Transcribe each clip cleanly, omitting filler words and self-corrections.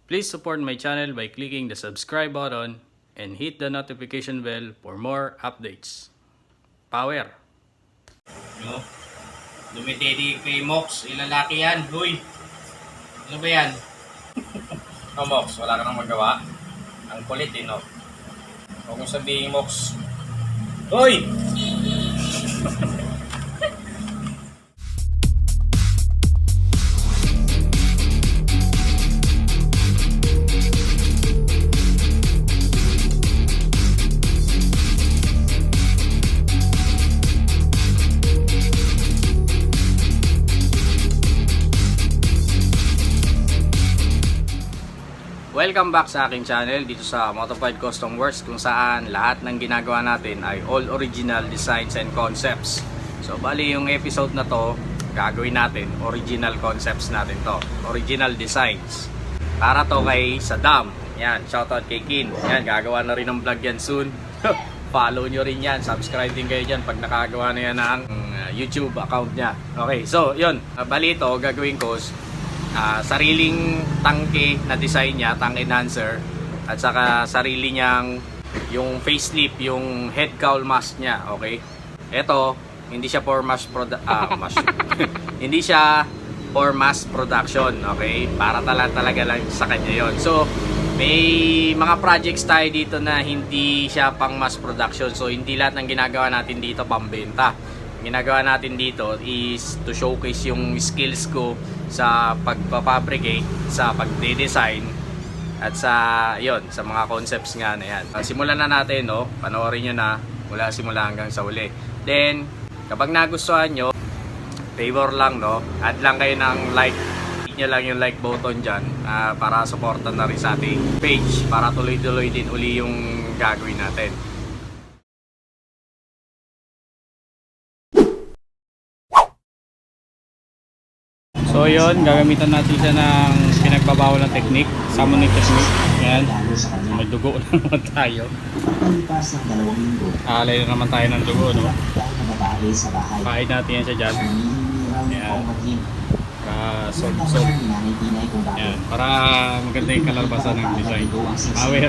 Please support my channel by clicking the subscribe button and hit the notification bell for more updates. Power! No? Dumitedi kay Mox, ilalaki yan. Huy! Ano ba yan? No, Mox, wala ka nang magawa. Ang kulit no? Huwag mong sabihin, Mox. Hoy! Welcome back sa aking channel dito sa Motopod Custom Works, kung saan lahat ng ginagawa natin ay all original designs and concepts. So bali yung episode na to, gagawin natin original concepts natin to, original designs. Para to kay Saddam. Yan, shoutout kay Kin. Yan, gagawa na rin ng vlog yan soon. Follow nyo rin yan, subscribe din kayo dyan pag nakagawa na yan ng YouTube account niya. Okay, so yun, bali ito gagawin ko sariling tangke na design niya, tank enhancer, at saka sarili niyang yung facelift, yung head cowl mask niya. Okay, ito hindi siya for hindi siya for mass production. Okay, para talaga lang sa kanya yon. So may mga projects tayo dito na hindi siya pang mass production, so hindi lahat ng ginagawa natin dito pambenta. Ginagawa natin dito is to showcase yung skills ko sa pagpapabricate, sa pagde-design, at sa sa mga concepts nga na yan. Simulan na natin, no? Panoorin nyo na mula simula hanggang sa uli. Then kapag nagustuhan nyo, favor lang, no? Add lang kayo ng like, hit nyo lang yung like button dyan para supportan na rin sa ating page, para tuloy-tuloy din uli yung gagawin natin. So yun, gagamitan natin siya ng pinagbabawal ng technique, summoning technique. Yan, may dugo na naman tayo. Alay na naman tayo ng dugo, no? Paid natin yan siya dyan. Yan. Sold. Yan, para maganda yung kalalabasan ng design. Power!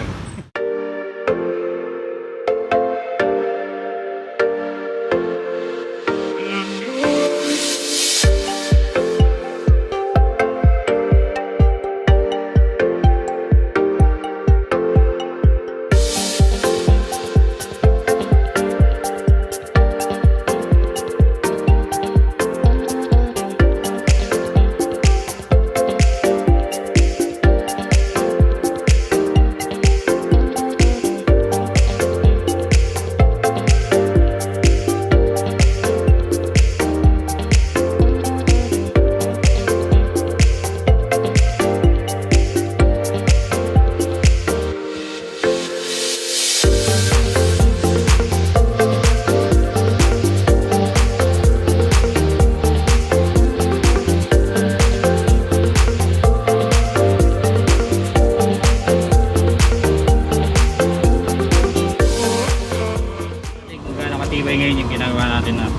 Matibay ngayon yung ginagawa natin na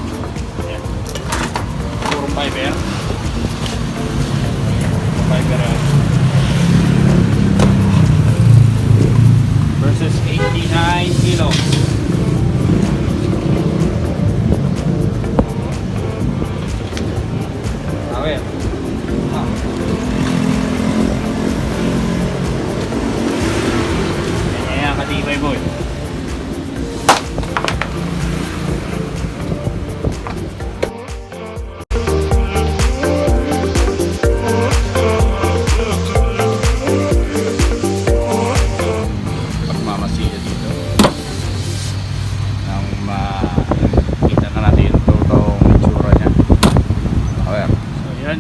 purong fiber versus 89 kilos. Okay. Kaya katibay mo eh.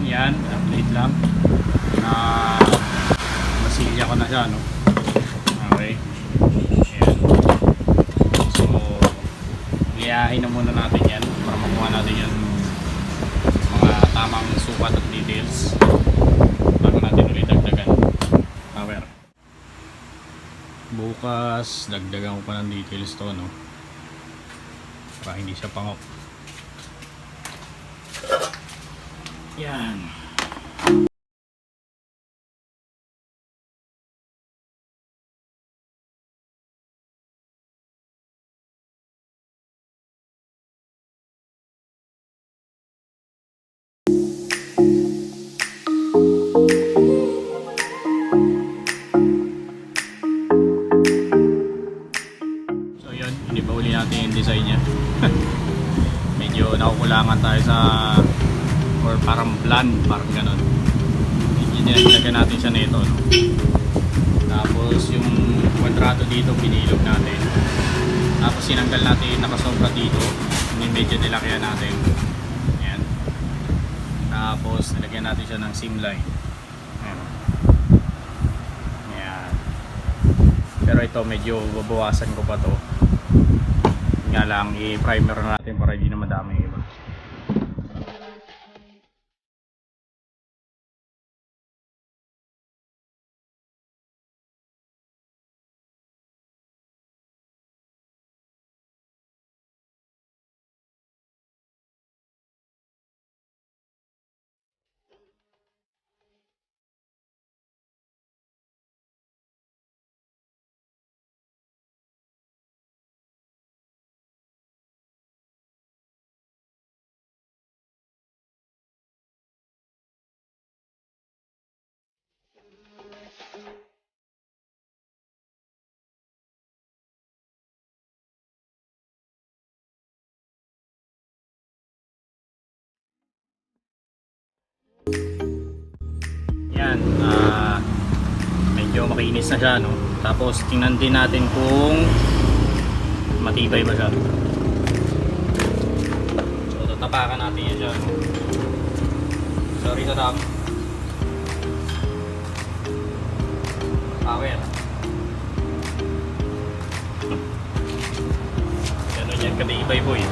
Yan, update lang na masilya ko na siya, no? Okay, yan. So liyahin na muna natin yan para makuha natin yung mga tamang sukat at details bago natin ulit dagdagan. Power. Bukas dagdagan ko pa ng details to, no? Para hindi siya pangok. Yan. So yun, hindi pa uli natin yung design niya. Medyo nakukulangan tayo sa, or parang bland, parang ganun. Nilagyan natin siya nito, no? Tapos yung kwadrado dito pinilog natin. Tapos sinanggal natin yung nakasobra dito, yung medyo nilakyan natin. Ayan. Tapos nilagyan natin siya ng seam line. Ayan. Ayan. Pero ito medyo babawasan ko pa to. Nga lang i-primer natin para hindi na madami yung iba. Yan, medyo makinis na siya, no? Tapos tingnan din natin kung matibay ba siya. So tatapakan natin yan siya, no? Sorry sa tap. Power. Ganun yan katibay po eh.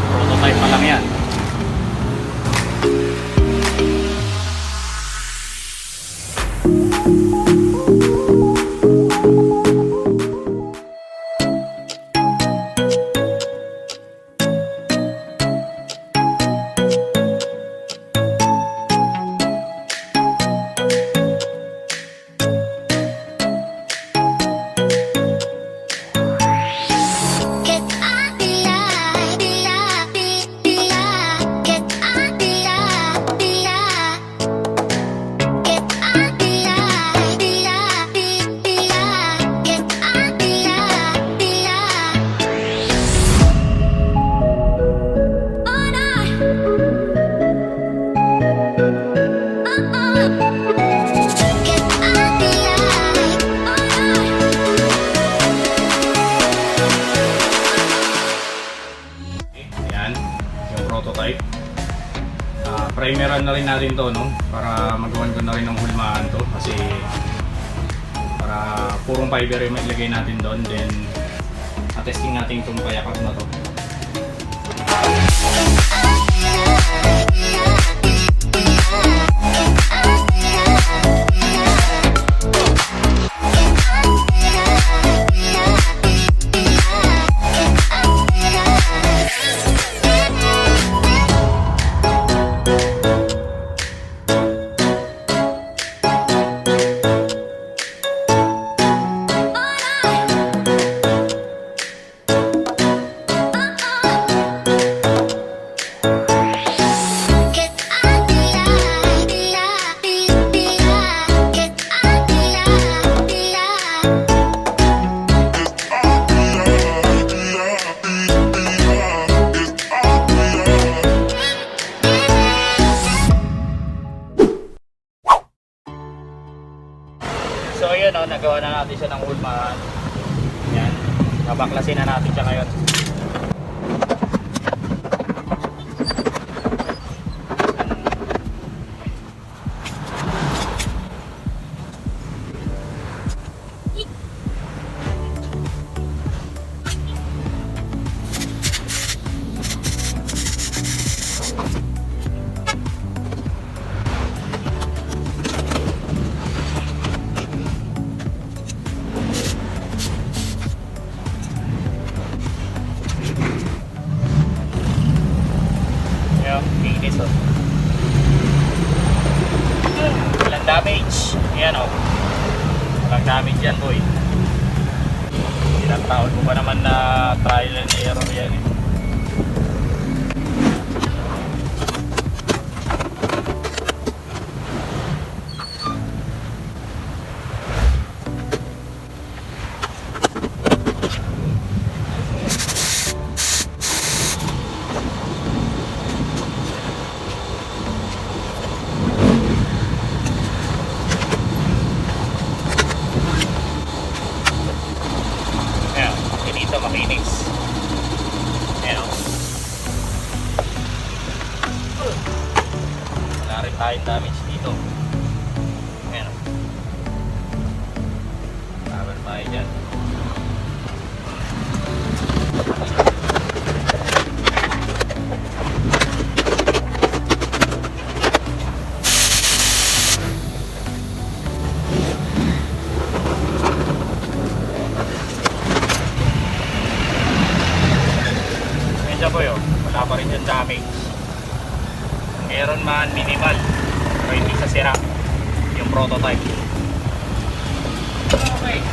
Prototype pa lang yan. Prototype. Primeran na rin natin to, no? Para magawan ko na rin ng hulmaan to kasi para purong fiber yung ilagay natin doon, then testing natin itong payakas na to. So ayun, no, nagawa na natin siya ng hulmaan. Yan, babaklasin na natin siya ngayon. Kinis, oh. Walang damage. Ayan, oh. Walang damage yan, boy. Ilang taon mo ba naman na trial and error yan, eh. yung damage. Meron man minimal, pero hindi sa sira yung prototype. Okay.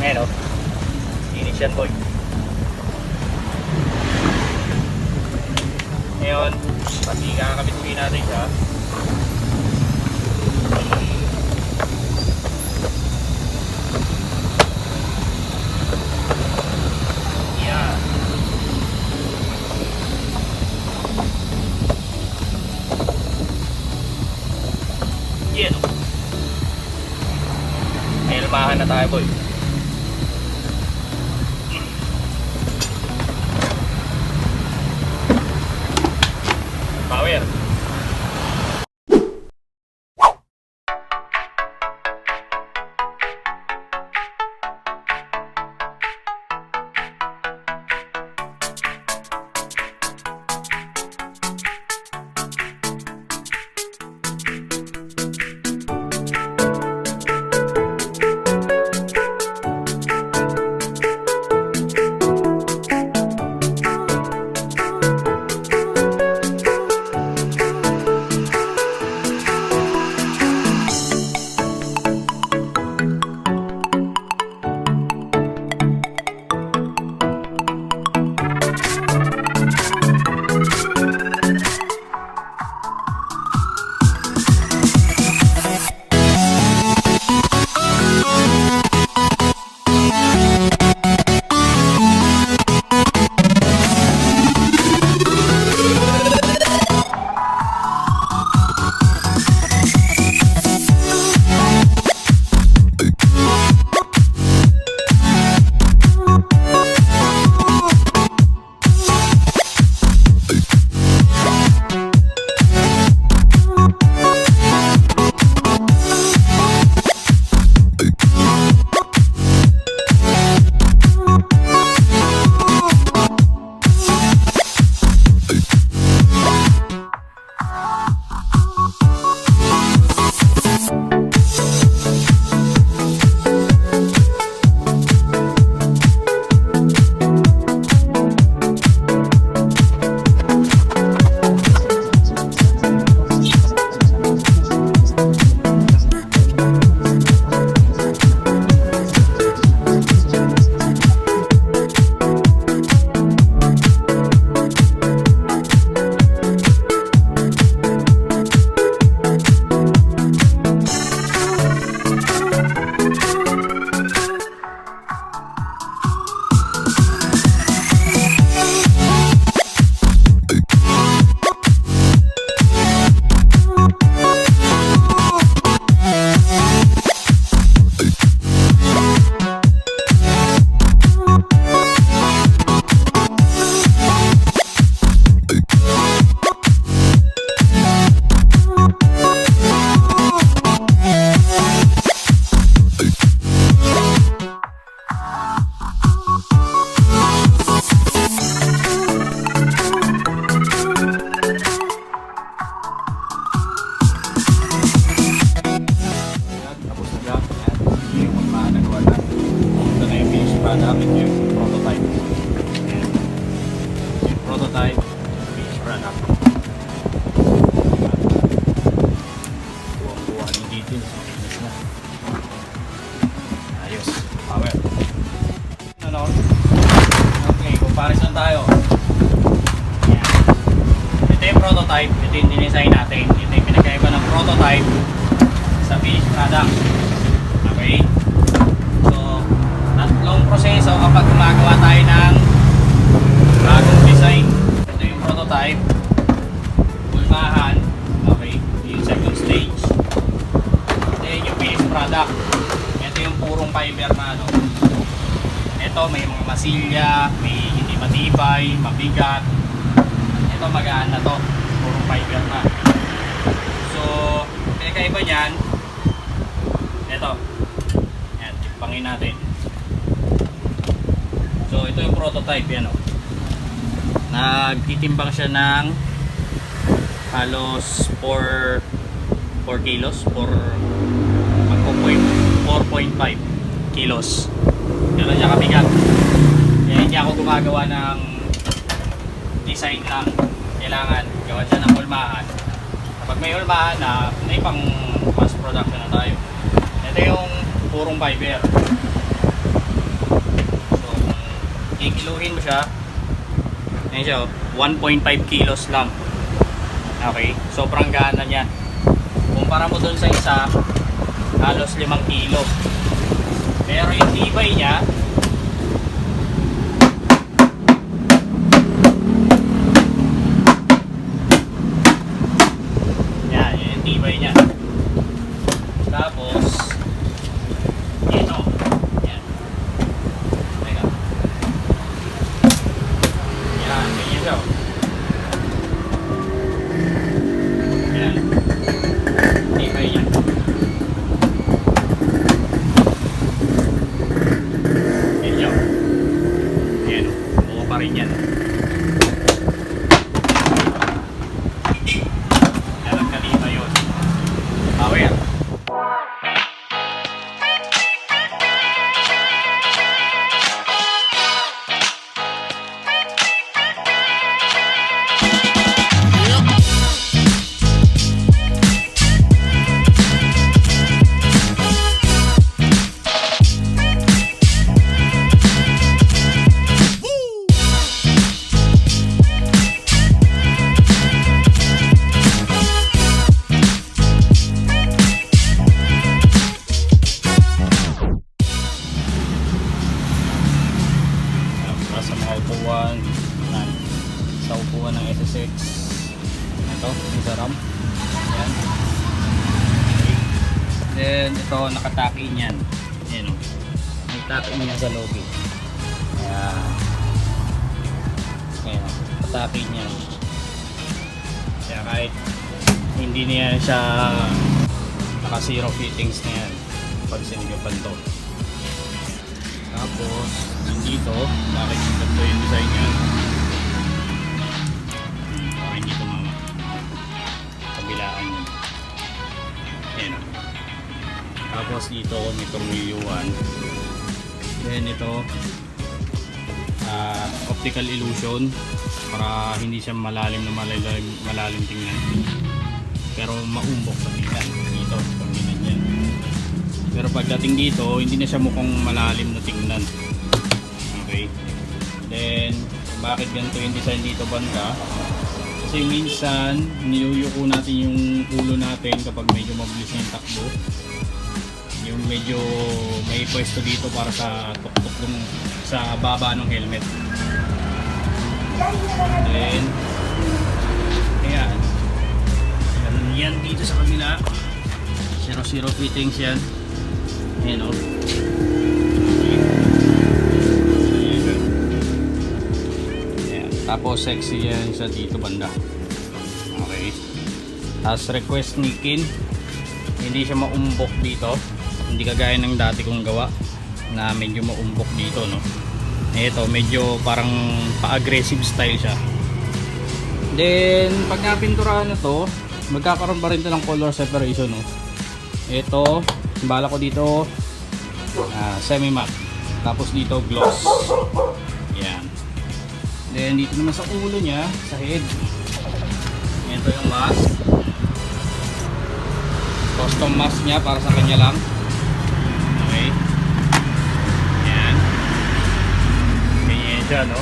Ngayon, inis yan, boy. Ngayon, pati kakabituin natin siya. Yan. Yan. May ilmahan na tayo, boy. Power. product, ito yung prototype. Ayan. Yung prototype, finished product. Buwang-buwa ng details, makinis na. Ayos, power. Ano? Okay, comparison tayo. Ayan. Ito yung prototype, ito yung dinesign natin. Ito yung pinagkaiba ng prototype sa finished product. Okay? Tatlong proseso kapag gumagawa tayo ng bagong design. Ito yung prototype, pulmahan, okay, yung second stage. Then yung finished product, ito yung purong fiber na ano. Ito may mga masilya, may hindi matibay, mabigat. Ito magaan na to, purong fiber na. So pinakaiba niyan, ito, yan, timpangin natin. So ito yung prototype, yan o. Nagtitimbang siya ng halos 4 kilos, 4.5. kilos. Gano'n siya kabigat. Kaya hindi ako gumagawa ng design lang. Kailangan gawa siya ng hulmahan. Kapag may hulmahan na, may pang mass production na tayo. Ito yung purong fiber. So, kikiluhin mo siya. Ayan siya, 1.5 kilos lang. Okay, sobrang gana niya. Kumpara mo dun sa isa, halos 5 kilo. Pero yung tibay niya, yan, yung tibay niya. Tapos, ito, yan. Teka. Yan, ganyan siya. Yan. Tibay niya. Yan. Yan. Buo pa rin yan. Yan ang kanina yun. Power. Sa mga upuan sa upuan ng SSX ito, yung sa RAM yan. Okay. Then ito nakataki niyan, yan o, may taki niya sa loob eh. Ayan, nakataki niyan, kaya kahit hindi niya siya naka zero fittings na yan pag sinigapan to. Tapos dito, bakit yung ganito yung design niya? Para hindi tumama. Kabilaan yun. Ayan o. Tapos dito may tornilyoan. Then ito optical illusion para hindi siya malalim na malalim tingnan. Pero maumbok sa tingnan. Dito, pag ganyan. Pero pagdating dito, hindi na siya mukhang malalim na tingnan. Okay. Then, bakit ganito yung design dito banda? Kasi minsan, niyuyuko natin yung ulo natin kapag medyo mabilis yung takbo. Yung medyo may pwesto dito para sa tuktok ng sa baba ng helmet. Then, ayan. Yan dito sa kabila. 0-0 fittings yan. Ayan o. Tapos sexy yan sa dito banda. Okay. As request ni Kin, hindi siya maumbok dito. Hindi kagaya ng dati kong gawa na medyo maumbok dito, no. Ito medyo parang pa-aggressive style siya. Then pag napinturahan na to, magkakaroon pa rin ito ng color separation, no. Ito, bala ko dito semi matte. Tapos dito gloss. Yan. Then dito naman sa ulo niya, sa head, ito yung mask, custom mask niya para sa kanya lang. Okay, yan, ganyan siya, no.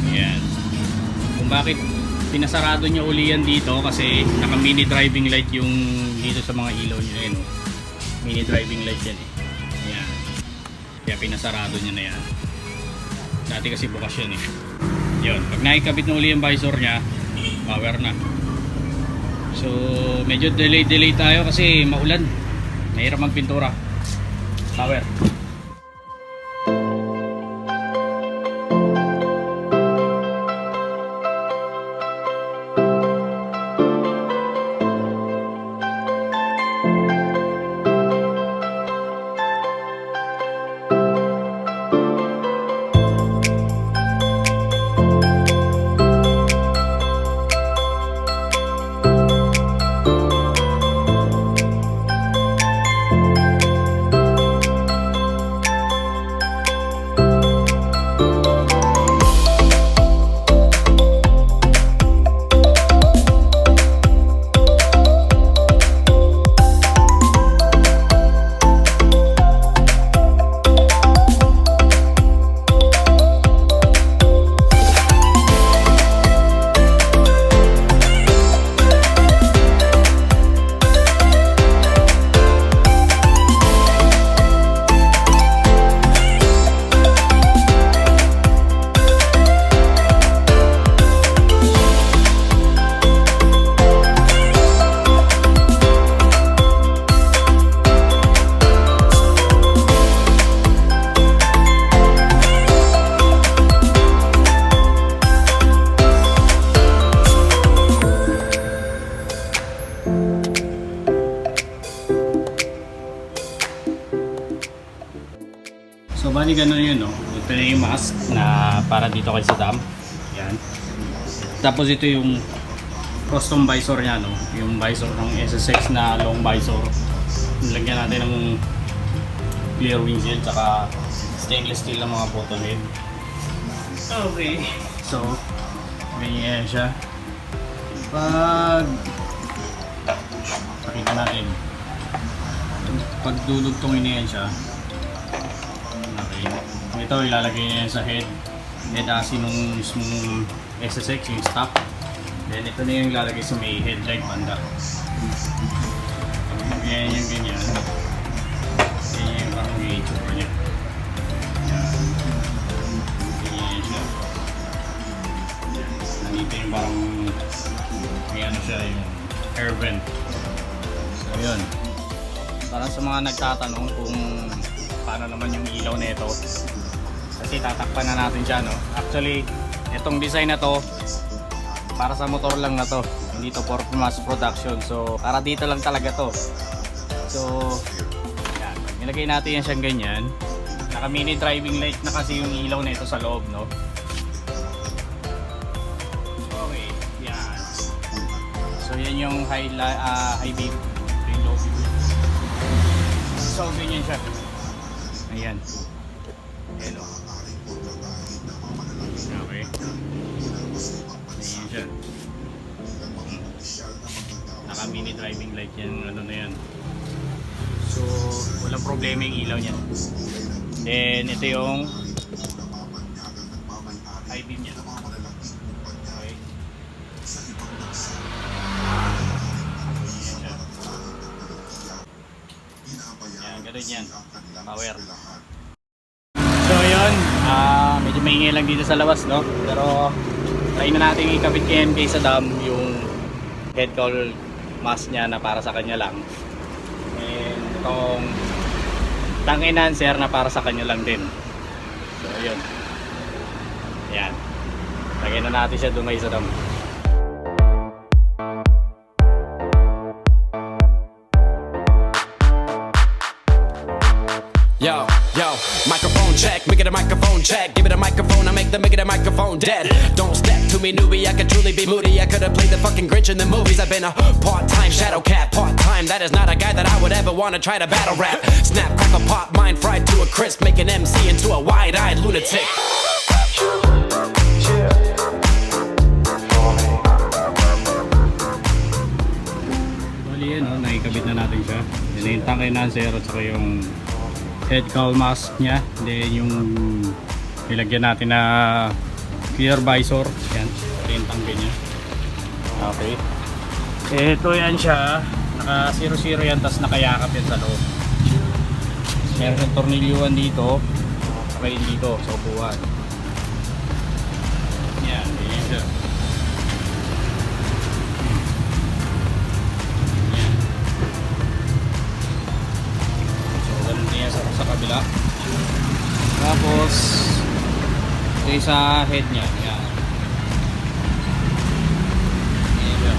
Yan, kung bakit pinasarado niya uli yan dito, kasi naka mini driving light yung dito sa mga ilaw niya, no? Mini driving light yan eh. Yan, kaya pinasarado niya na yan. Dati kasi bukas yan eh. Yun, pag nakikabit na uli yung visor nya, power na. So medyo delay tayo kasi maulan, mahirap magpintura. Power. ganun yun, no? Ito na yung mask na para dito kay sa dam. Yan. Tapos ito yung custom visor niya, no? Yung visor ng SSX na long visor. Nilagyan natin ng clear windshield tsaka stainless steel ng mga bottle head. Okay. So, ganyan siya. Pakita natin. Pag dudugtongin niya siya. Okay. Ito ilalagay niya sa head AC nung mismong SSX, yung stock. Then ito na yung ilalagay sa may headlight banda. Ganyan yung ganyan. Ganyan yung parang gauge niya. Ganyan siya. Nandito yung parang may ano siya, yung air vent. So yun. Para sa mga nagtatanong kung paano naman yung ilaw na ito, kasi tatakpan na natin siya, no? Actually, itong design na to para sa motor lang na to, hindi to for mass production. So para dito lang talaga to. So yan, nilagay natin yan siyang ganyan. Naka mini driving light na kasi yung ilaw na ito sa loob, no? Okay, yan. So yan yung high beam, yung low beam. So ganyan siya. Ayan. Ayan, o. Okay. Ayan siya. Naka mini driving light yan, ano na yan. So walang problema yung ilaw niya. Then ito yung high beam niya. Okay. Ayan siya. Yan, ganun yan. Power. So ayun, medyo maingay lang dito sa labas, no? Pero try na natin ikabit kay MK sa dam yung head cowl mask niya na para sa kanya lang. And itong tank enhancer na para sa kanya lang din. So ayun. Yan. Lagay na natin siya dumay sa dam. Yo, microphone check, make it a microphone check. Give it a microphone, I make the microphone dead. Don't step to me, newbie, I could truly be moody. I could have played the fucking Grinch in the movies. I've been a part-time shadow cat, part-time. That is not a guy that I would ever want to try to battle rap. Snap, crackle, pop, mind fried to a crisp. Make an MC into a wide-eyed lunatic. Bali yan, no? Nakikabit na natin siya. Yan yung tank enhancer at saka yung head cowl mask niya. Then yung ilagyan natin na clear visor. Yan, yung tangke niya. Okay. Ito yan siya. Naka 0-0 yan, tapos nakayakap yan sa loob. Meron siyang tornilyuan dito. Saka yun dito sa upuan. Yan, yan siya. Sa kabila. Tapos ito yung sa head niya. Yan. Ayan siya.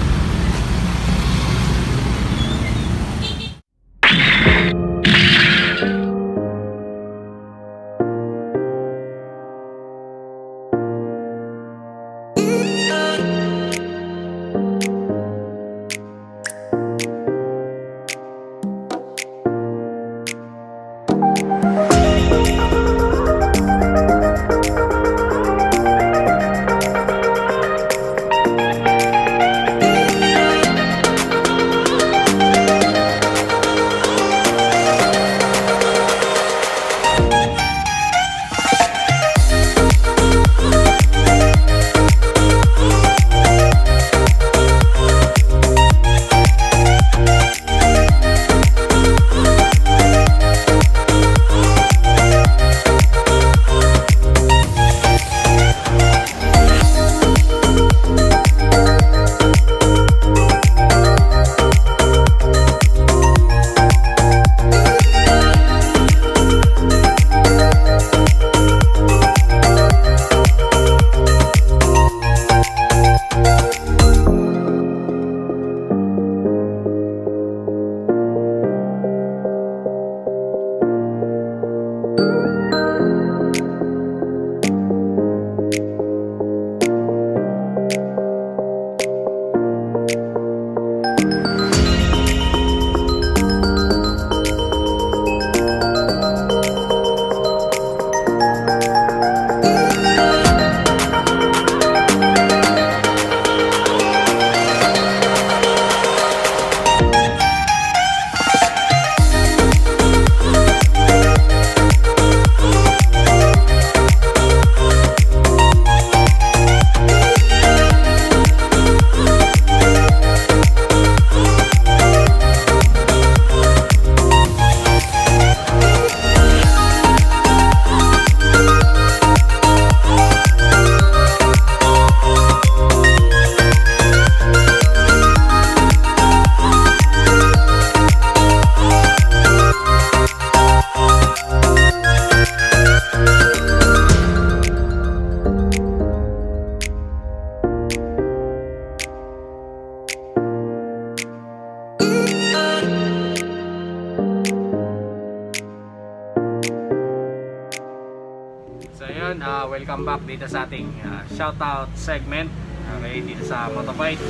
welcome back dito sa ating shoutout segment. Okay, dito sa Motofight.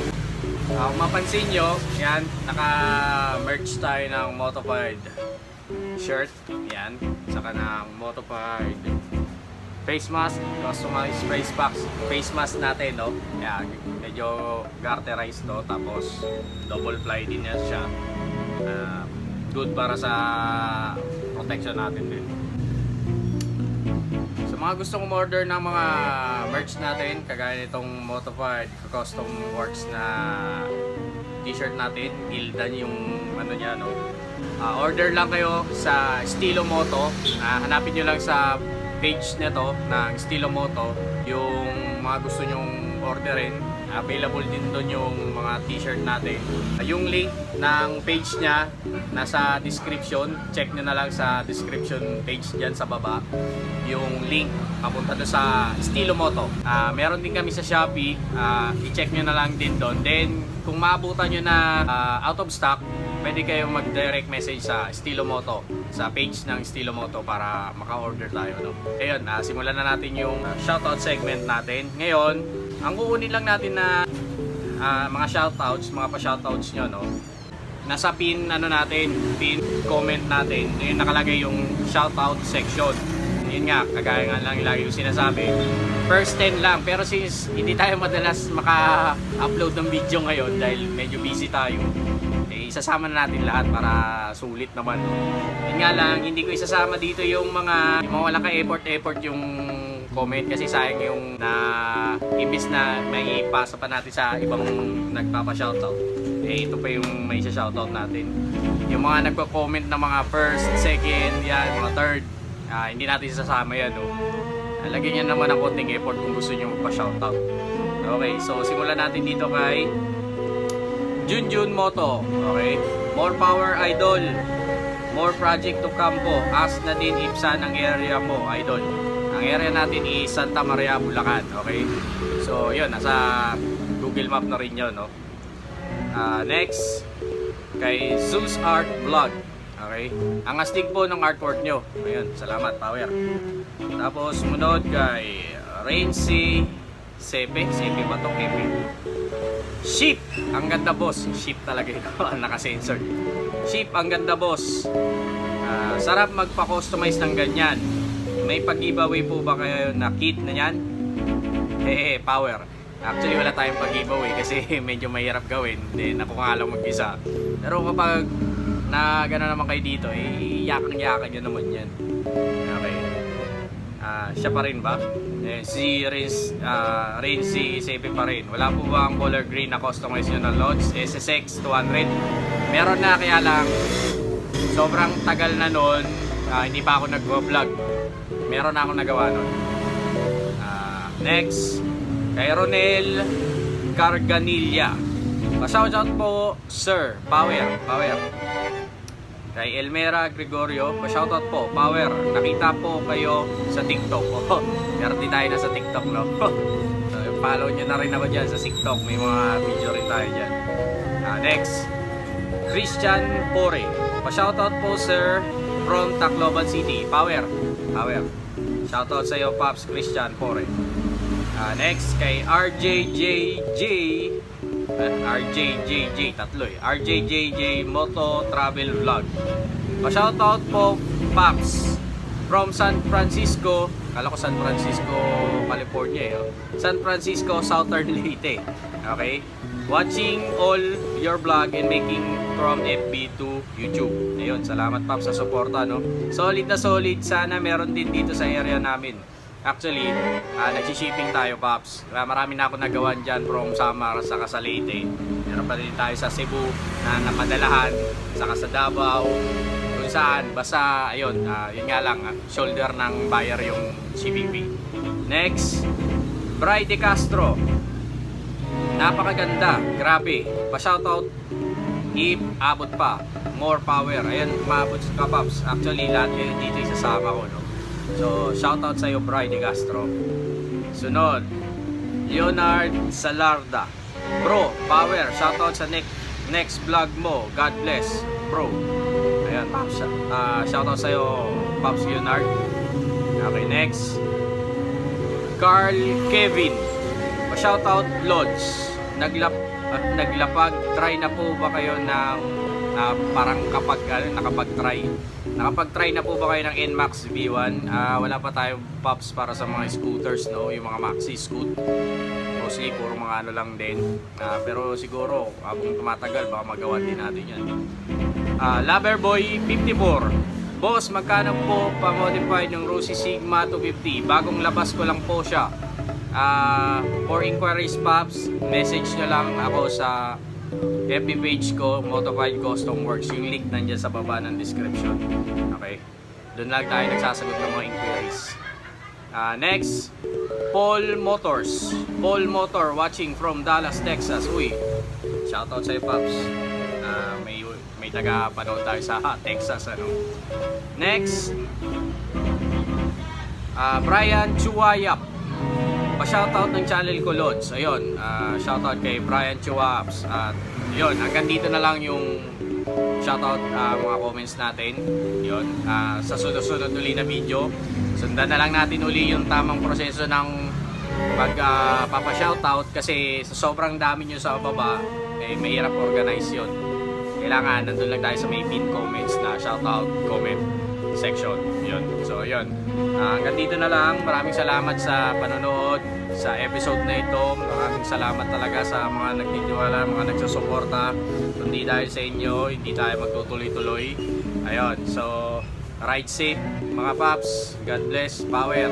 Kung mapansin nyo, yan, naka-merch tayo ng Motofight shirt. Yan, saka ng Motofight face mask, customized face mask natin, no? Yan, medyo garterized to, tapos double ply din yan siya. Good para sa protection natin din. So mga gustong order ng mga merch natin, kagaya nitong Motofight custom works na t-shirt natin, Gildan yung ano niya, no? Order lang kayo sa Estilo Moto. Hanapin nyo lang sa page nito ng Estilo Moto yung mga gusto nyong orderin. Available din doon yung mga t-shirt natin. Yung link ng page niya nasa description. Check nyo na lang sa description page dyan sa baba yung link papunta doon sa Estilo Moto. Meron din kami sa Shopee. I-check nyo na lang din doon. Then kung maabutan nyo na out of stock, pwede kayong mag-direct message sa Estilo Moto, sa page ng Estilo Moto para maka-order tayo, no? Ayun, simulan na natin yung shoutout segment natin. Ngayon, ang uunin lang natin na mga shoutouts, mga pa-shoutouts nyo, no? Nasa pin comment natin, yung nakalagay yung shoutout section. Yun nga, kagaya nga lang lagi yung sinasabi, first 10 lang. Pero since hindi tayo madalas maka-upload ng video ngayon dahil medyo busy tayo, isasama na natin lahat para sulit naman. Yun nga lang, hindi ko isasama dito yung mga wala ka effort yung comment, kasi sayang yung imbis na may ipasa pa natin sa ibang nagpapa-shoutout. Ito pa yung may isa-shoutout natin. Yung mga nagko-comment na mga first, second, yan, mga third, hindi natin isasama yan, no? Lagyan nyo naman ng konting effort kung gusto nyo pa-shoutout. Okay, so simulan natin dito kay Junjun Moto. Okay, more power, idol. More project to come po. Ask na din if saan ang area mo, idol. Ang area natin is Santa Maria, Bulacan. Okay, so yun, nasa Google Map na rin yun, no? Next kay Zeus Art Vlog. Okay, ang astig po ng artwork nyo. Ayun, salamat, power. Tapos munod kay Renzi Sepe ba to? Kepe. Sheep, ang ganda boss. Sheep talaga ito, naka-sensor. Sheep, ang ganda boss. Sarap magpa-customize ng ganyan. May pag-giveaway po ba kayo na kit na yan? Power. Actually wala tayong pag-giveaway kasi medyo mahirap gawin. Then ako nga lang mag-isa. Pero kapag na gano'n naman kayo dito, yakang-yakan nyo naman yan. Okay. Siya pa rin ba? Si Renzi Sepe pa rin. Wala po ba ang color green na customize nyo na Lods SSX 200? Meron na, kaya lang sobrang tagal na nun, hindi pa ako nag-vlog. Meron na akong nagawa nun. Next kay Ronel Carganilla. Pa-shoutout po sir, power. Kay Elmera Gregorio, pa-shoutout po, power. Nakita po kayo sa TikTok. Meron din tayo na sa TikTok, no? So, follow nyo na rin ako dyan sa TikTok. May mga video rin tayo dyan. Next, Christian Pore. Pa-shoutout po, sir, from Tacloban City. Power. Shoutout sa iyo, Pops Christian Pore. Next, kay RJJJ. tatlo eh. RJJJ Moto Travel Vlog. Pa-shoutout po, Paps, from San Francisco. Kala ko San Francisco, California eh. San Francisco, Southern Leyte. Okay? Watching all your vlog and making from FB to YouTube. Ayun, salamat Paps sa suporta, no? Solid na solid. Sana meron din dito sa area namin. Actually, nag-shipping tayo, Pops. Marami na ako nagawan dyan from Samar saka sa Leyte. Meron pa din tayo sa Cebu na napadalahan, saka sa Davao, kung saan. Basta, ayun, yun nga lang, shoulder ng buyer yung shipping fee. Next, Bri De Castro. Napakaganda, grabe. Pa-shoutout if abot pa. More power. Ayan, maabot ka, Pops. Actually, lahat kayo dito isasama ko, no? So, shoutout sa iyo, Bri De Castro. Sunod, Leonard Salarda. Bro, power. Shoutout sa next vlog mo. God bless, bro. Ayan, Pops. Shoutout sa iyo, Pops Leonard. Okay, next. Carl Kevin. Pa-shoutout Lods. Naglapag, try na po ba kayo ng parang nakapag-try na po ba kayo ng NMAX V1? Wala pa tayong pops para sa mga scooters, no? Yung mga maxi scoot. Mostly puro mga ano lang din. Pero siguro habang tumatagal baka magawa din natin yan. Loverboy 54. Boss, magkano po pa-modified yung Rossi Sigma 250? Bagong labas ko lang po siya. For inquiries, Pops, message nyo lang ako sa FB page ko, Modified Custom Works. Yung link nandyan sa baba ng description. Okay? Doon lang tayo nagsasagot ng mga inquiries. Next, Paul Motors. Paul Motor watching from Dallas, Texas. Uy, shoutout sa'yo, Pops. May taga-panood tayo sa Texas, ano. Next, Brian Chuayap. Pa-shoutout ng channel ko, Lods. Ayun, shoutout kay Brian Chuaps. At yun, hanggang dito na lang yung shoutout, mga comments natin. Yun, sa sunod-sunod uli na video, sundan na lang natin uli yung tamang proseso ng papa-shoutout kasi sa sobrang dami nyo sa baba, mahirap organize yun. Kailangan nandun lang tayo sa may pin comments na shoutout comment section. Yun. So yun, hanggang dito na lang. Maraming salamat sa panonood sa episode na ito. Maraming salamat talaga sa mga nagtitiwala, mga nagsusuporta. Kundi dahil sa inyo, hindi tayo magtutuloy-tuloy. Ayun, so ride safe mga paps. God bless, power.